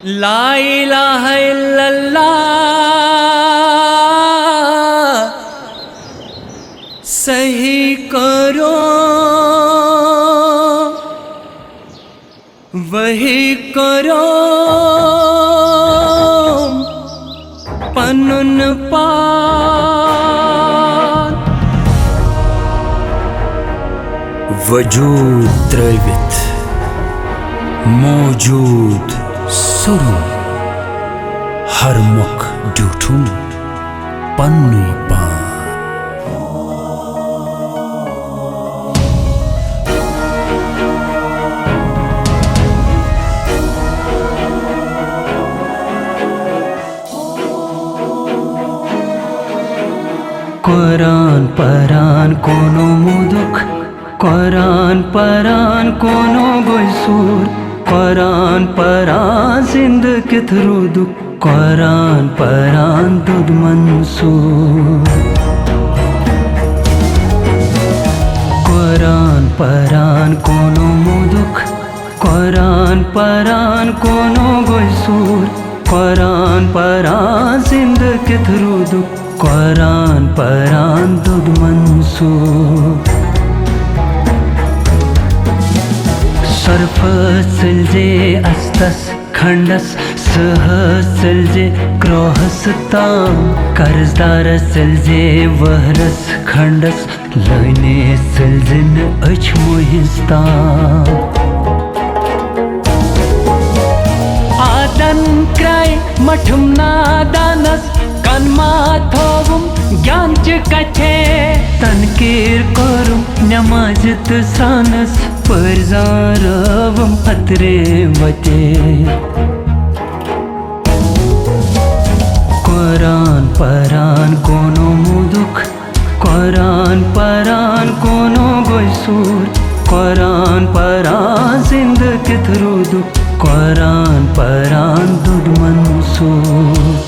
ला इलाहा इल्लल्लाह सही करो वही करो पनुन पान वजूद त्रवित मौजूद सुरु हर मुख डूठूं पन्नु पान कुरान परान कोनो मुदुख कुरान परान कोनो गोयसूर कुरान परान जिंद किथरु दुख कुरान परान दुद मंसूर कुरान परान कोनो मुदुख कुरान परान कोनो गोयसूर कुरान परान जिंद किथरु दुख कुरान परान दुद मंसूर सर्फ सिलजे अस्तस खंडस सह सिलजे क्रोहस ताम कर्जदार सिलजे वहरस खंडस लने सिलजिन अच मुहिस्ताम आदन क्राय मठुम नादानस कन्मा थोवुम ज्ञान च कथे तनकीर करुम नमाजत सानस परजारवम अतरे वते कुरान परान कोनो मुदुख कुरान परान कोनो गोयसूर कुरान परान जिंद किथरु दुख कुरान परान दुद मंसूर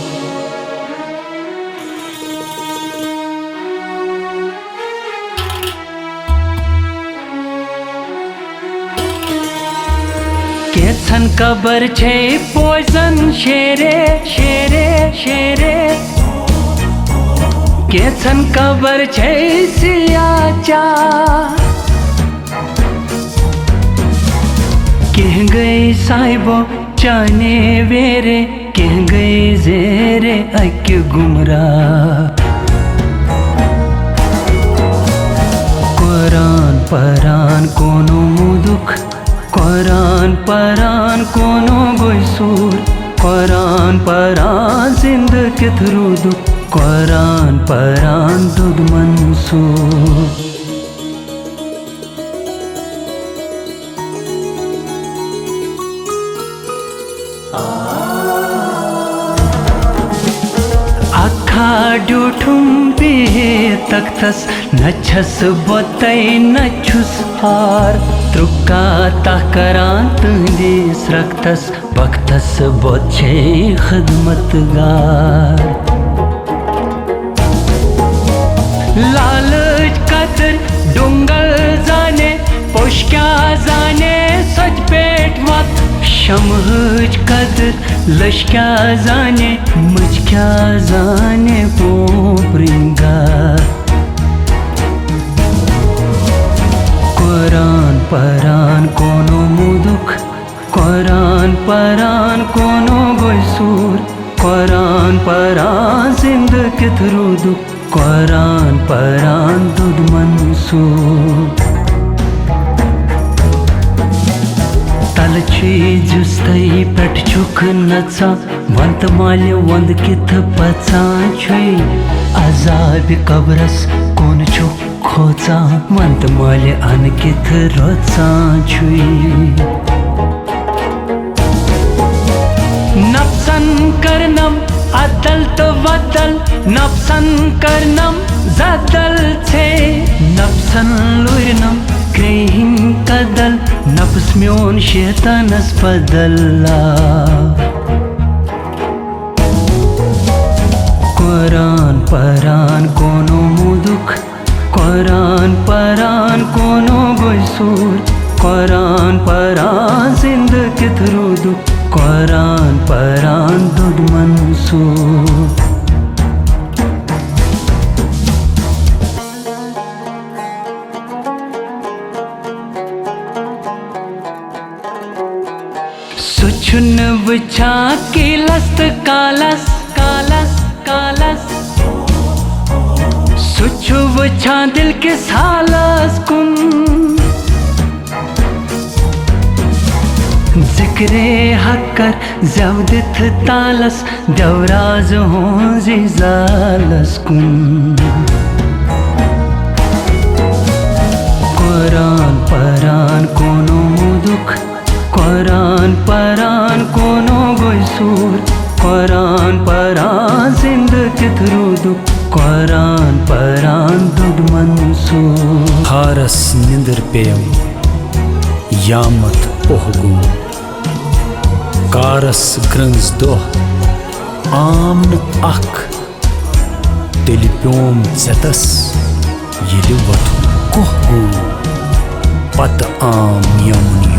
केथन कबर छे पोइजन शेरे शेरे शेरे केथन कबर छे सियाचा कह गई साहिबो चाने वेरे कह गई जेरे अक गुमरा कुरान परान कोनो मुदुख कुरान परान कोनो गोयसूर कुरान परान जिंद किथरु दुख कुरान परान दुद मंसूर अखा डूठुम पे तख्तस नछस बोतई नछुस हार त्रुका तकरान तुंदिस रक्तस बख्तस बोछे खिदमतगार लालच कदर डुंगल जाने पोशक्या जाने सच पेट वत शमहज कदर लश्क्या जाने मुझक्या जाने पोपरिंगा कुरान परान कोनो मुदुख कुरान परान कोनो गोयसूर कुरान परान जिंद किथरु दुख कुरान परान दुद मंसूर तलछी जुस्तई पेट छुक नचा वंत माल्य वंद किथ पचा छुई अजाब कब्रस कोन छुक खोचा वंत माल्य अन किथ रोचा छुई नफ्सन करनम अदल तो वदल नफ्सन करनम जदल छे नफ्सन लुरनम क्रेहिन कदल नफ्स म्योन शैतानस बदल्ला कुरान परान कोनो मुदुख कुरान परान कोनो गोयसूर कुरान परान जिंद किथरु दुख कुरान सुछुन वुछा किलस त कालस कालस कालस सुछु वुछा दिल के हालस कुन जिक्रे हकर जवदिथ तालस दवराज हो जिजालस कुन कुरान परान कोनो मुदुख कुरान परान कोनो गोयसूर कुरान परान जिंद तिथरुदु कुरान परान दुड मंसूर हारस निंदर पेयम यामत ओहगुम कारस ग्रंज दोह आमन अख तेलि प्योम जतस येलि वथु कोहगु पत आम यमुनी